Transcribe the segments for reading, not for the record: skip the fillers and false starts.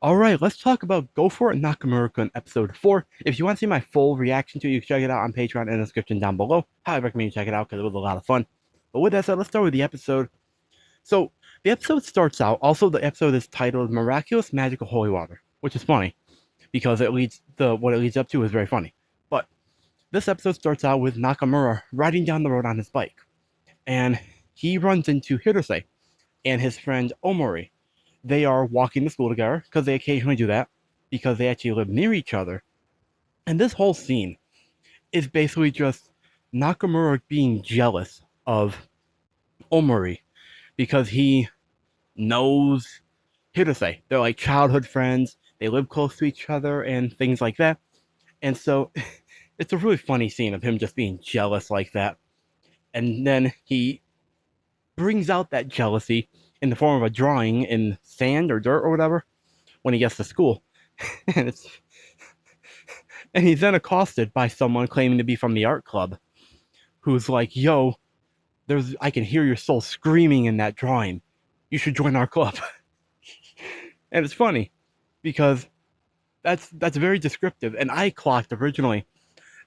Alright, let's talk about Go For It Nakamura-kun episode 4. If you want to see my full reaction to it, you can check it out on Patreon in the description down below. Highly recommend you check it out because it was a lot of fun. But with that said, let's start with the episode. So, the episode starts out, also the episode is titled Miraculous Magical Holy Water, which is funny because what it leads up to is very funny. But this episode starts out with Nakamura riding down the road on his bike. And he runs into Hirose and his friend Omori. They are walking to school together because they occasionally do that because they actually live near each other. And this whole scene is basically just Nakamura being jealous of Omori because he knows Hirose. They're like childhood friends. They live close to each other and things like that. And so it's a really funny scene of him just being jealous like that. And then he brings out that jealousy in the form of a drawing in sand or dirt or whatever when he gets to school. and it's and he's then accosted by someone claiming to be from the art club who's like, yo, I can hear your soul screaming in that drawing. You should join our club. And it's funny because that's very descriptive. And I clocked originally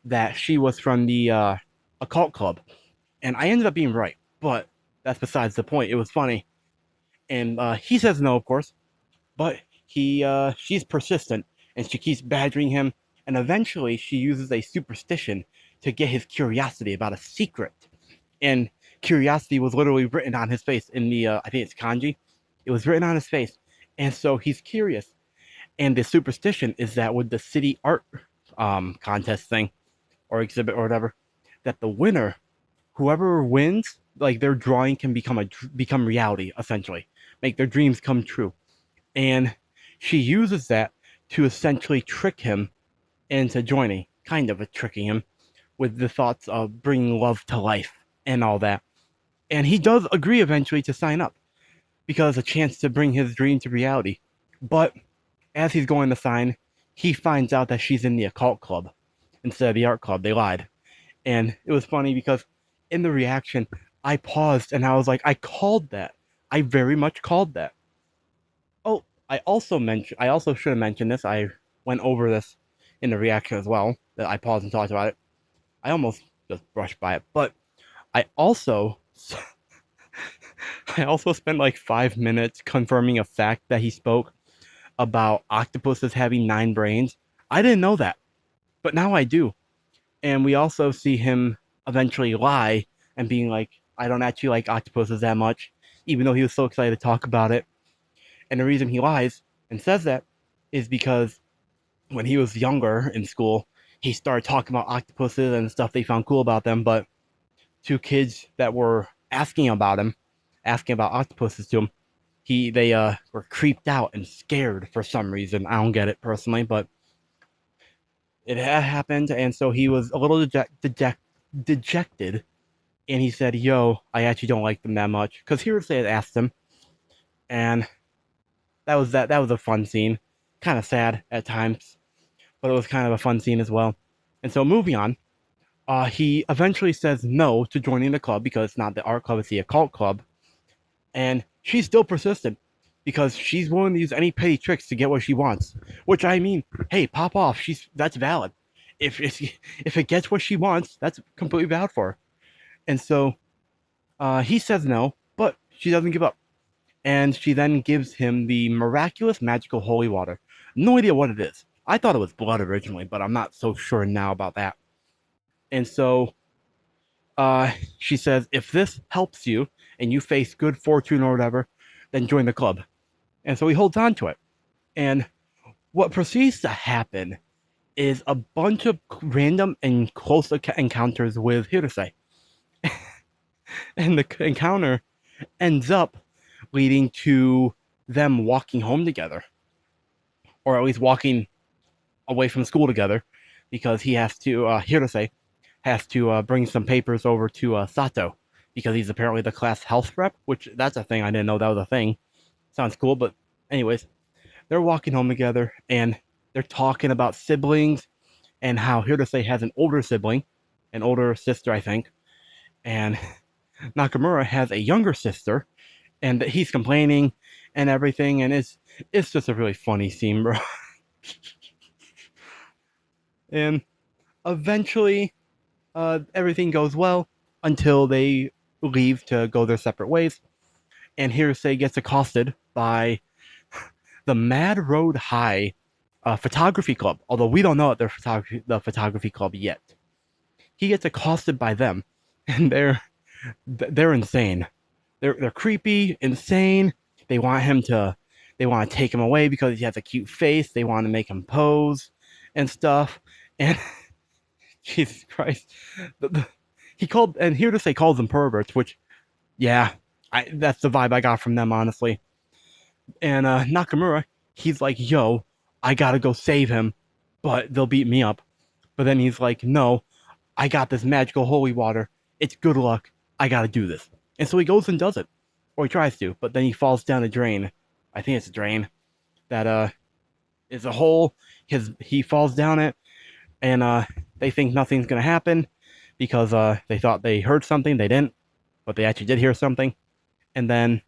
that she was from the occult club. And I ended up being right, but that's besides the point. It was funny. And he says no, of course, but she's persistent and she keeps badgering him. And eventually she uses a superstition to get his curiosity about a secret. And curiosity was literally written on his face in the, I think it's kanji. It was written on his face. And so he's curious. And the superstition is that with the city art contest thing or exhibit or whatever, that the winner, whoever wins, like their drawing can become reality, essentially. Make their dreams come true. And she uses that to essentially trick him into joining, kind of tricking him with the thoughts of bringing love to life and all that. And he does agree eventually to sign up because a chance to bring his dream to reality. But as he's going to sign, he finds out that she's in the occult club instead of the art club. They lied. And it was funny because in the reaction, I paused and I was like, I called that. I very much called that. Oh, I also should have mentioned this. I went over this in the reaction as well. That I paused and talked about it. I almost just brushed by it, but I also I also spent like 5 minutes confirming a fact that he spoke about octopuses having 9 brains. I didn't know that, but now I do. And we also see him eventually lie and being like, I don't actually like octopuses that much, even though he was so excited to talk about it. And the reason he lies and says that is because when he was younger in school, he started talking about octopuses and stuff they found cool about them. But two kids that were asking about octopuses to him, they were creeped out and scared for some reason. I don't get it personally, but it had happened, and so he was a little dejected, and he said, "Yo, I actually don't like them that much." Because Hirose had asked him, and that was that. That was a fun scene, kind of sad at times, but it was kind of a fun scene as well. And so moving on, he eventually says no to joining the club because it's not the art club, it's the occult club, and she's still persistent because she's willing to use any petty tricks to get what she wants. Which I mean, hey, pop off. That's valid. If it gets what she wants, that's completely valid for her. And so he says no, but she doesn't give up. And she then gives him the miraculous magical holy water. No idea what it is. I thought it was blood originally, but I'm not so sure now about that. And so she says, if this helps you and you face good fortune or whatever, then join the club. And so he holds on to it. And what proceeds to happen is a bunch of random and close encounters with Hirose. And the encounter ends up leading to them walking home together. Or at least walking away from school together. Because Hirose has to bring some papers over to Sato. Because he's apparently the class health rep. Which, that's a thing. I didn't know that was a thing. Sounds cool, but anyways. They're walking home together, and they're talking about siblings and how Hirose has an older sibling, an older sister, I think, and Nakamura has a younger sister, and he's complaining and everything, and it's just a really funny scene, bro. And eventually, everything goes well until they leave to go their separate ways. And Hirose gets accosted by the Mad Road High photography club, although we don't know that they're the photography club yet. He gets accosted by them, and they're insane. They're creepy, insane. They want him to they want to take him away because he has a cute face. They want to make him pose and stuff. And Jesus Christ, he called and here to say calls them perverts, which yeah, that's the vibe I got from them honestly. And Nakamura, he's like, "Yo, I gotta go save him, but they'll beat me up." But then he's like, "No, I got this magical holy water. It's good luck. I gotta do this." And so he goes and does it, or he tries to, but then he falls down a drain. I think it's a drain that is a hole. He falls down it, and they think nothing's gonna happen because they thought they heard something. They didn't, but they actually did hear something. And then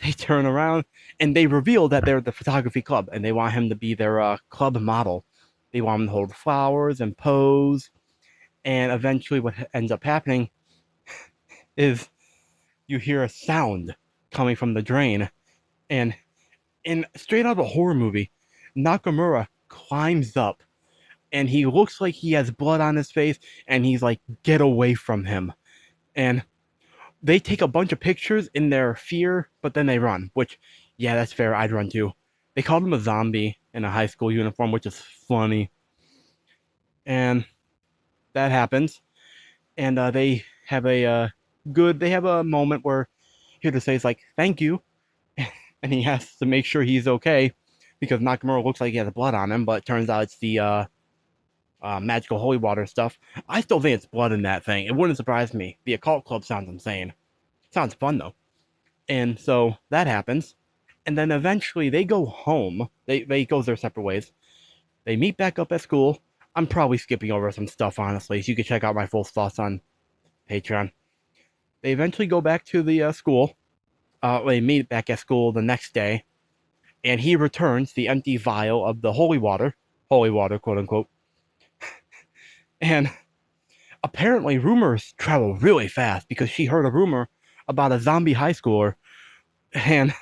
they turn around and they reveal that they're the photography club and they want him to be their club model. They want him to hold flowers and pose. And eventually, what ends up happening is you hear a sound coming from the drain. And in straight out of a horror movie, Nakamura climbs up and he looks like he has blood on his face and he's like, "Get away from him." And they take a bunch of pictures in their fear, but then they run, which, yeah, that's fair. I'd run too. They called him a zombie in a high school uniform, which is funny. And that happens. And they have they have a moment where Hirose is like, "Thank you." And he has to make sure he's okay because Nakamura looks like he has blood on him, but it turns out it's the magical holy water stuff. I still think it's blood in that thing. It wouldn't surprise me. The occult club sounds insane. Sounds fun though. And so that happens. And then eventually they go home. They go their separate ways. They meet back up at school. I'm probably skipping over some stuff, honestly, so you can check out my full thoughts on Patreon. They eventually go back to the school. They meet back at school the next day. And he returns the empty vial of the holy water, quote unquote. And apparently rumors travel really fast because she heard a rumor about a zombie high schooler and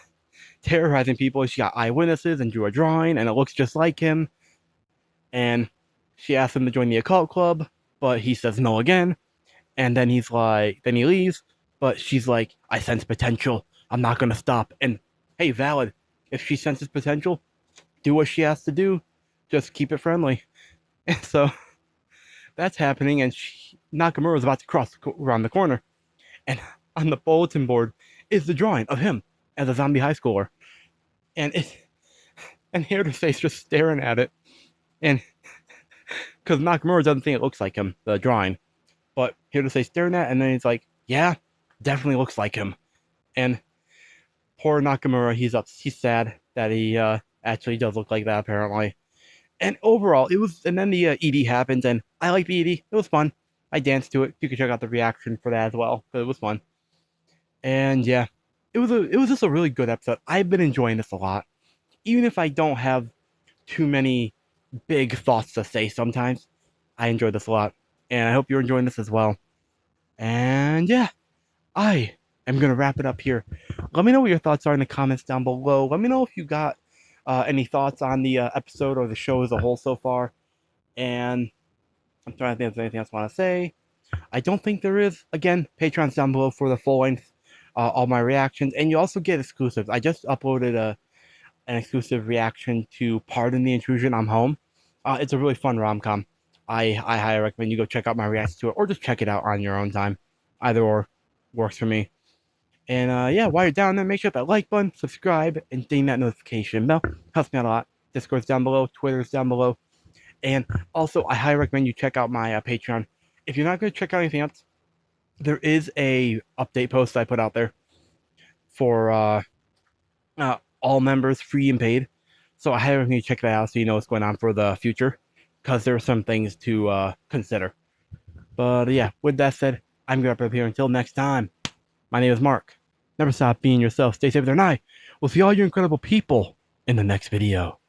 terrorizing people. She got eyewitnesses and drew a drawing and it looks just like him. And she asked him to join the occult club, but he says no again. And then he's like, then he leaves, but she's like, "I sense potential. I'm not going to stop." And hey, valid. If she senses potential, do what she has to do. Just keep it friendly. And so that's happening, and Nakamura is about to cross around the corner. And on the bulletin board is the drawing of him as a zombie high schooler. And Hirose just staring at it. And because Nakamura doesn't think it looks like him, the drawing. But Hirose staring at it, and then he's like, "Yeah, definitely looks like him." And poor Nakamura, he's sad that he actually does look like that, apparently. And overall, it was, and then the ED happens, and I like the ED. It was fun. I danced to it. You can check out the reaction for that as well, but it was fun. And yeah, it was just a really good episode. I've been enjoying this a lot, even if I don't have too many big thoughts to say. Sometimes I enjoy this a lot, and I hope you're enjoying this as well. And yeah, I am gonna wrap it up here. Let me know what your thoughts are in the comments down below. Let me know if you got any thoughts on the episode or the show as a whole so far. And I'm trying to think if there's anything else I want to say. I don't think there is. Again, Patreon's down below for the full length, all my reactions, and you also get exclusives. I just uploaded an exclusive reaction to Pardon the Intrusion. I'm Home. It's a really fun rom-com. I highly recommend you go check out my reaction to it, or just check it out on your own time. Either or works for me. And yeah, while you're down there, make sure that like button, subscribe, and ding that notification bell. Helps me out a lot. Discord's down below, Twitter's down below. And also, I highly recommend you check out my Patreon. If you're not going to check out anything else, there is a update post I put out there for all members, free and paid. So I highly recommend you check that out so you know what's going on for the future, because there are some things to consider. But yeah, with that said, I'm going to wrap up here. Until next time, my name is Mark. Never stop being yourself. Stay safe there, and I will see all you incredible people in the next video.